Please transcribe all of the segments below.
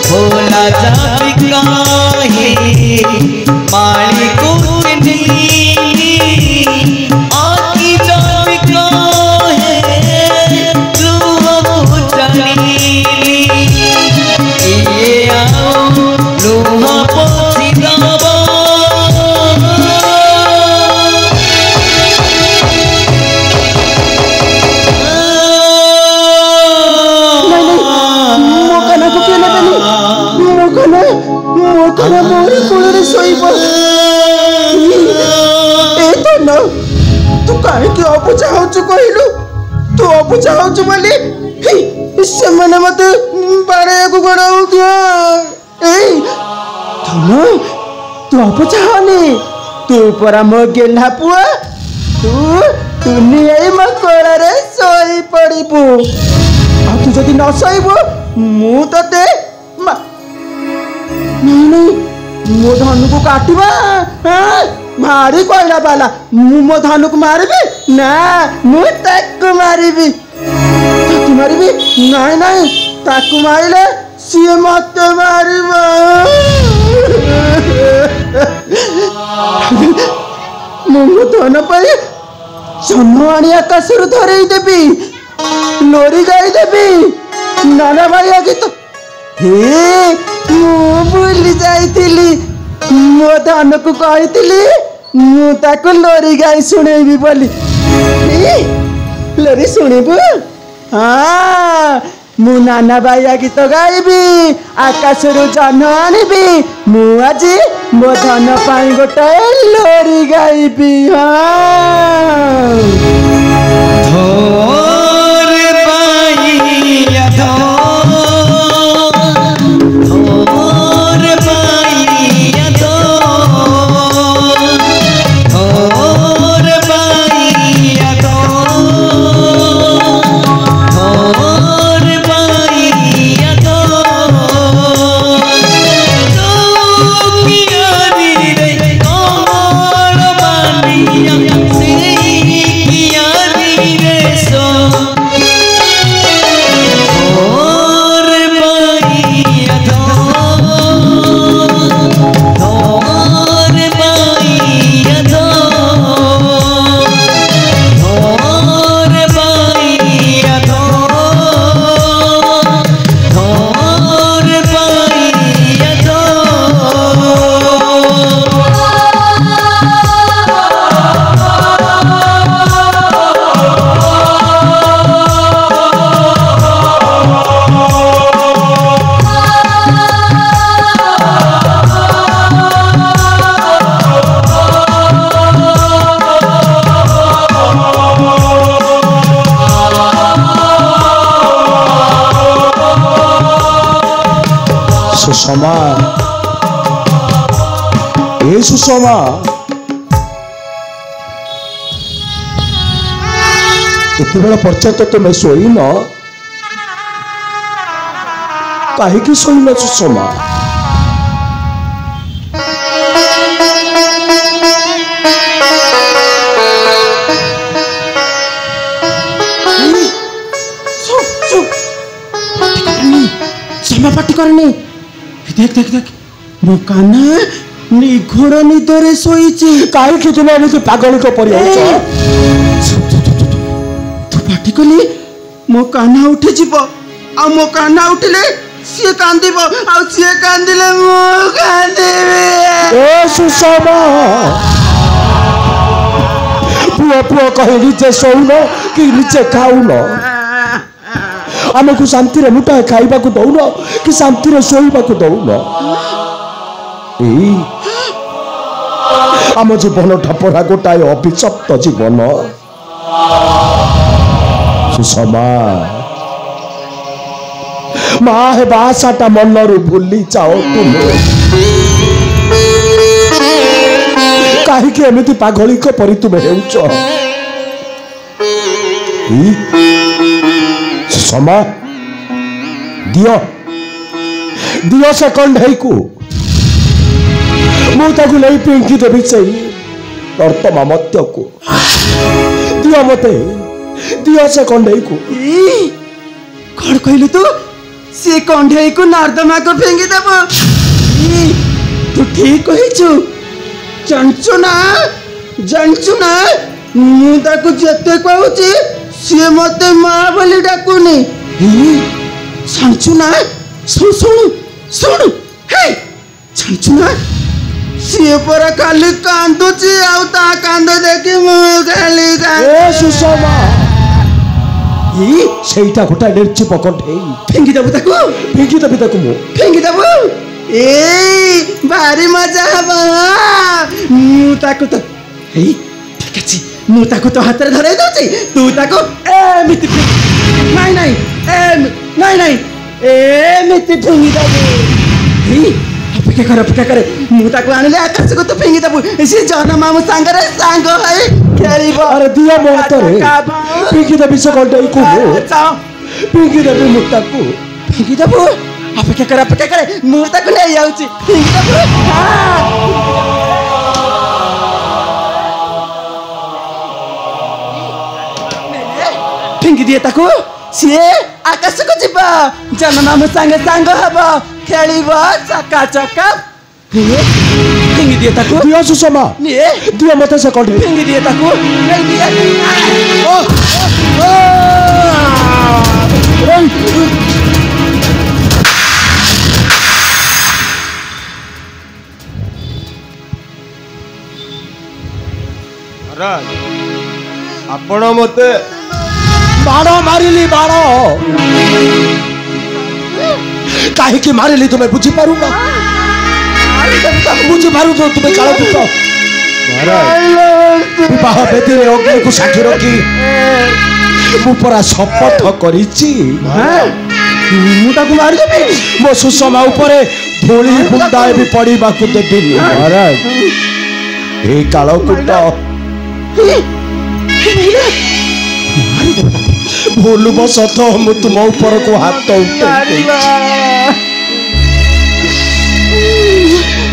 भोला जात काहे माली कुटनी आकी जात काहे लूहा पुटनी ये आओ लूहा पोछी दाबा मोकना मोरी कोड़े सोईबो ए तो न तू काहे के अपुचा होचु कहिलु तू अपुचा होचु बोली इससे मने मते बारे को गड़ाउ दिया ए तनु तू अपुचा होनी तू परा मो गेल्हा पुआ तू निये म कोड़े सोई पड़िबु आ तू जदी न सोईबो मु तते नहीं मो धनु को काटवा भारी कोयला बाला मो धनु को मारबी ना मु ताकू मारबी ताकू मारबी नहीं नहीं ताकू मारिले सिए मत मारिबो मो धनु पई जन्मवाणी आकाशरु धरई देबी लोरी गाई देबी नाना भाई आगे तो हे मु भूली जाइतिली मो धन को कहितिली मु ताको लोरी गाई सुनेबी बोली लोरी सुनेबु हाँ मु नाना भाई गीत गाइबी आकाशरु जन आनिबी मु आज मो धन पाई गोटाए लोरी गाइबी हाँ धोर पाइया सुषमा ए सुषमा इतने बड़ा पर्यंत तुम्हें सोईन कहीं सोईन सुषमा पाटी करनी देख देख देख मो काना निघोड़ निदरे सोईची काहे कि तुम एमती पागल को परि तू पाटी कली मो काना उठी जीवो आ मो काना उठिले सी कांदिबो आ सी कांदिले मो कांदिबे ए सुषमा पुआ पुआ कहे निजे सोउन कि निजे खाउन आम को शांति मुठाए खाइबा को दौन कि शांति शोइबा को दौन आम जीवन ठपरा गोटाए अभिशप्त जीवन सुषमा माँ हे आशाटा मनरू भूली जाओ तुम कहीं एमती पागलिक परी तुम हेउच सुषमा दियो दियो से कंढई को मुझे नहीं पिंकी देवी चाहिए नर्तमा मत्य को दियो मते दियो से कंढई को कौन कहलु तू से कंढे को नर्दमा को फेंगी देबो तू ठीक कहिछु जानचु ना मु ताको जते कहूची से मते मां बोली डाकुनी जानचु ना सुन हे जानचु ना से पर खाली कांदुची आउ ता कांद देखि मु खाली ए सुषमा সেইটা গোটা নেরচি পকন্ঠে फेंगी देबो ताको ফেঁকি দেবি তাকে মু फेंगी देबो ए भारी मजा हबा मु ताको तो हे ठीक अछि मु ताको तो हाथ रे धरै दउची तू ताको एमिति नहीं एमिति फेंगी देबो हे अपेक्षा करे मु ताको आनिले आकाश को तो फेंगी देबो से जन मामू सांग है खेलिबो अरे दिया मोतरे ফেঁকি দেবি সে কন্টাই কো ফেঁকি দেবি মুতাকু फेंगी देबो अपेक्षा करे मु ताको नै आउची फेंगी देबो फेंगी दिए ताको सी आकाश को जीवा जन मामू सांग हबो खेलिबो चका चका फेंगी दिए ताको दिया सुषमा निए दिया मते से कंठे फेंगी दिए ताको फेंगी दिए महाराज आपण मते बाण मारिली बाण काहे मारिली तुम्हें बुझी पारू ना बुझी पारू तो तुम्हें काल पुत महाराज विवाह बेदी रे अग्नि को साक्षी रखी मु परा शपथ करिछि मु ताको मारि देबी मो सुषमा उपरे धूली बुंदाए भी पड़ीबा को देबी महाराज ए काल कुट भूल बसत मु तुम ऊपर को हाथ उठे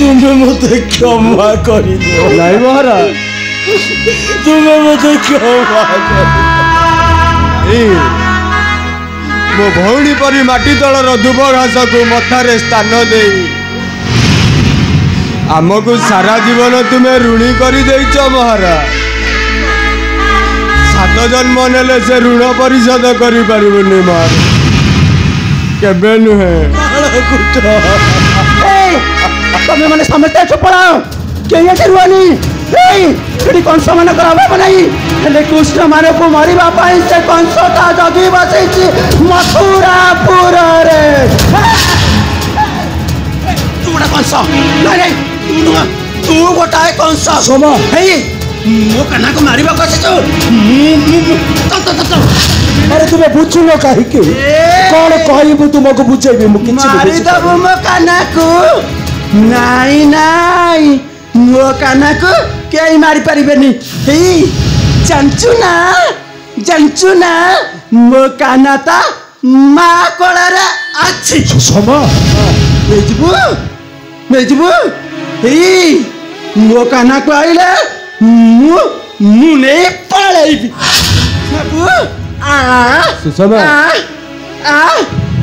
तुम्हें मते क्षमा करी दियो नहीं महाराज तुम्हें मते क्षमा करी मो भौणी परी माटी तलर दुब घास को मथारे स्थान दे आमको सारा जीवन तुम्हें ऋणी कर देच महाराज 7 जन्म नेले से ऋण परिशोध करि परिबुनी मार केबे नुहे तमे माने समझते छ पड़ाओ के ये रुआनी एडी कंस मन कराबो नहीं हेले कृष्ण माने को मारिबा पाई से कंसटा जगी बसै छी मथुरापुर रे तू बड़ा कंस नहीं तू गोटाए कंस क्षमा हे मो कन्ना को मारिबा कसे तो अरे तुम्हें बुझुनो काहे के कौन कहबो तुमको बुझेबी मु किछि मारी दबो मो कन्ना को नहीं मो कन्ना को केही मारी परिबेनी हे जानचु ना मो कन्ना ता मा कोळरे अछि क्षमा मेजबू हे मो कन्ना को आइले मु ने पळैबी बाबू सुषमा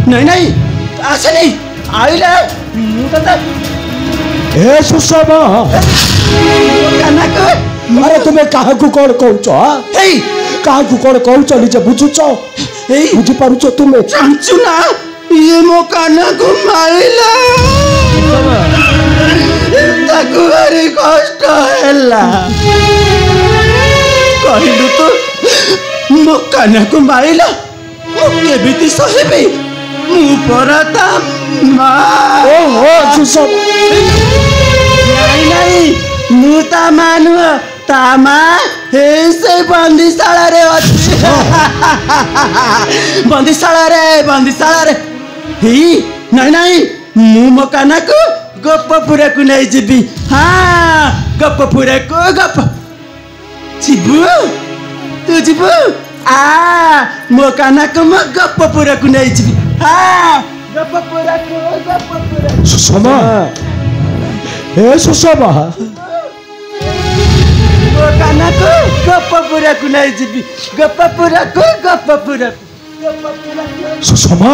नहीं आसे नहीं आइले मु त ए सुषमा कन्ना को अरे तुम्हें काहा को कौन कहउछ हे काहा को कौन कहउछ निजे बुझुछ हे बुझी पारुछ तुम्हें जानचु ना ये मो कन्ना को मारिला ताको भारी कष्ट हैला कहलु तो मो कन्ना को मारिला ओके बीती सहेबी मु परता मा ओहो सुषमा नहीं मु ता मानु तामा हे से बंदीशाला रे अछि बंदीशाला रे ही नहीं मु मो कन्ना को गप्पपुरा को नहीं जीबी हाँ गप्पपुरा को गप जीबू तू जीबू मो कन्ना को मो गप्पपुरा को नहीं जीबी हाँ गप्पपुरा सुषमा ए सुषमा मो कन्ना को गप्पपुरा को नहीं जीबी गप्पपुरा को ସୁଷମା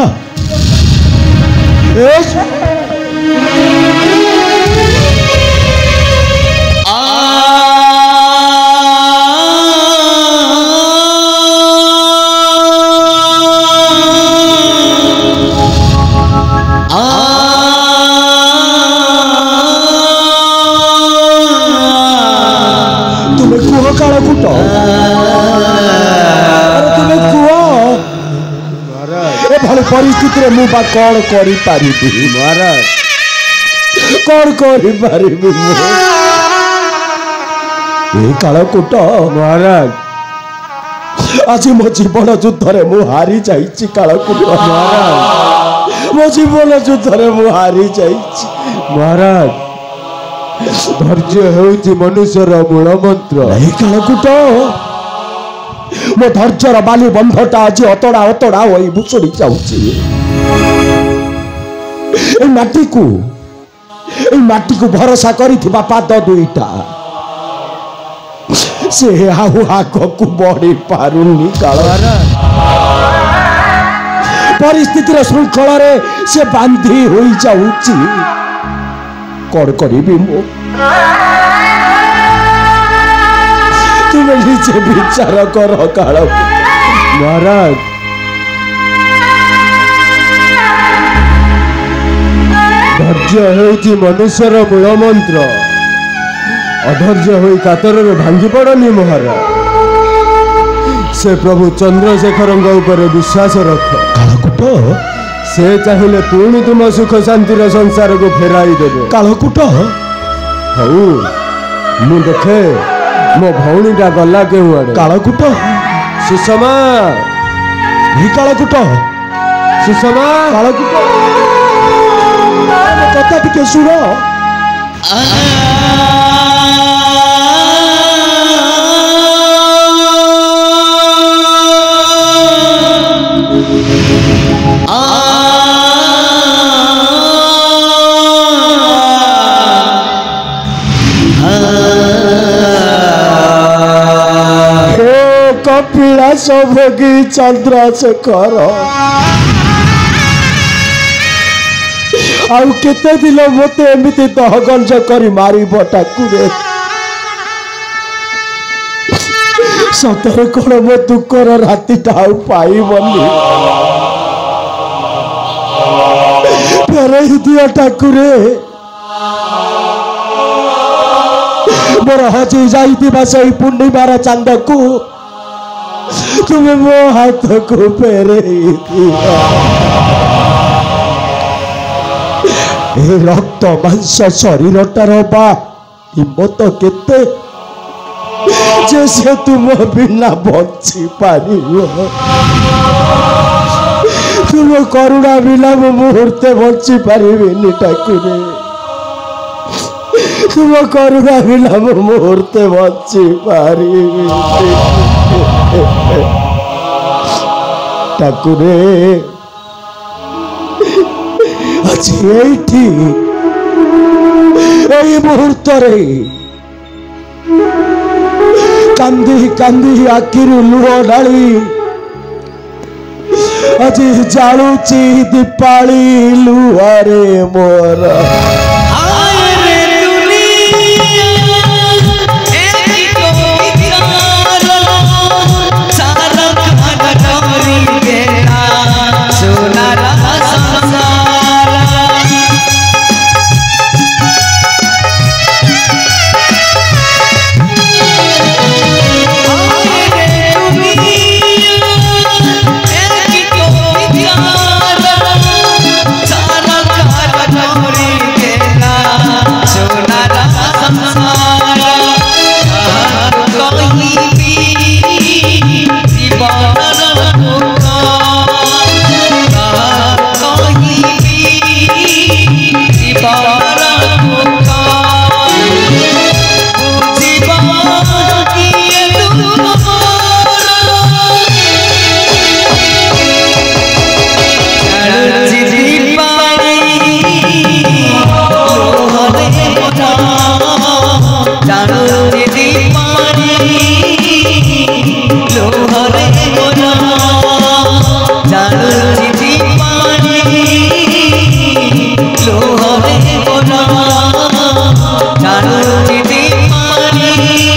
ତୁମେ କୁହ କାଳକୁଟ ତୁମେ କୁହ ଏଭଳି ପରିସ୍ଥିତିରେ ମୁଁ ବା କଣ କରିପାରିବି ମହାରାଜ କଣ କରିପାରିବି ମୁଁ ଏ କାଳକୁଟ ମହାରାଜ ଆଜି ମୋ ଜୀବନ ଯୁଦ୍ଧରେ ମୁଁ ହାରି ଯାଇଛି କାଳକୁଟ ମହାରାଜ ମୋ ଜୀବନ ଯୁଦ୍ଧରେ ମୁଁ ହାରି ଯାଇଛି ମହାରାଜ ଧୈର୍ଯ୍ୟ ହେଉଛି ମନୁଷ୍ୟର ମୂଳ ମନ୍ତ୍ର এই କାଳକୁଟ ମୋ ଧୈର୍ଯ୍ୟର ବାଲି ବନ୍ଧଟା ଆଜି ଅତଡ଼ା ଅତଡ଼ା ହୋଇ ଭୁଷୁଡ଼ି ଯାଉଛି এই ମାଟିକୁ ଭରସା କରିଥିବା ପାଦ ଦୁଇଟା ସେ ଆଉ ଆଗକୁ ବଢି ପାରୁନି କାଳ ପରିସ୍ଥିତିର ଶୃଙ୍ଖଳରେ ସେ ବାନ୍ଧି ହୋଇଯାଉଛି କଣ କରିବି ମୁଁ ତୁମେ ନିଜେ ବିଚାର କର କାଳ ମହାରାଜ ଧୈର୍ଯ୍ୟ ହେଉଛି ମନୁଷ୍ୟର ମୂଳ ମନ୍ତ୍ର ଅଧୈର୍ଯ୍ୟ ହୋଇ କାତରରେ ଭାଙ୍ଗି ପଡ଼ନି ମହାରାଜ ସେ ପ୍ରଭୁ ଚନ୍ଦ୍ରଶେଖରଙ୍କ ଉପରେ ବିଶ୍ୱାସ ରଖ କାଳକୁଟ ସେ ଚାହିଁଲେ ପୁଣି ତୁମ ସୁଖ ଶାନ୍ତିର ସଂସାରକୁ ଫେରାଇ ଦେବେ କାଳକୁଟ ହଉ ମୁଁ ଦେଖେ ମୋ ଭଉଣୀଟା ଗଲା କେଉଁଆଡ଼େ କାଳକୁଟ ସୁଷମା କାଳକୁଟ ସୁଷମା କାଳକୁଟ କଥା ଟିକେ ଶୁଣ କପିଳାସ ଭୋଗୀ ଚନ୍ଦ୍ରଶେଖର ଆଉ କେତେ ଦିନ ମତେ ଏମିତି ଦହଗଞ୍ଜ କରି ମାରିବ ଠାକୁରେ ସତରେ କଣ ମୋ ଦୁଃଖର ରାତିଟା ଆଉ ପାଇବନି ଫେରେଇ ଦିଅ ଠାକୁରେ ମୋର ହଜି ଯାଇଥିବା ସେଇ ପୂର୍ଣ୍ଣିମାର ଚାନ୍ଦକୁ ତୁମେ ମୋ ହାତକୁ ଫେରେଇ ଦିଅ ଏ ରକ୍ତ ମାଂସ ଶରୀରଟାର ବା ହିମ୍ମତ କେତେ ଯେ ସେ ତୁମ ବିନା ବଞ୍ଚି ପାରିବ ତୁମ କରୁଣା ବିନା ମୁଁ ମୁହୂର୍ତ୍ତେ ବଞ୍ଚି ପାରିବିନି ଠାକୁରେ ତୁମ କରୁଣା ବିନା ମୁଁ ମୁହୂର୍ତ୍ତେ ବଞ୍ଚି ପାରିବିନି ଠାକୁରେ ଆଜି ଏଇଠି এই মুহূর্তরে কান্দি কান্দি আখিরু লুহ ঢালি আজি জালুচি দীপালি লুহারে মোর ବାରୁଚିଟି ପାଣି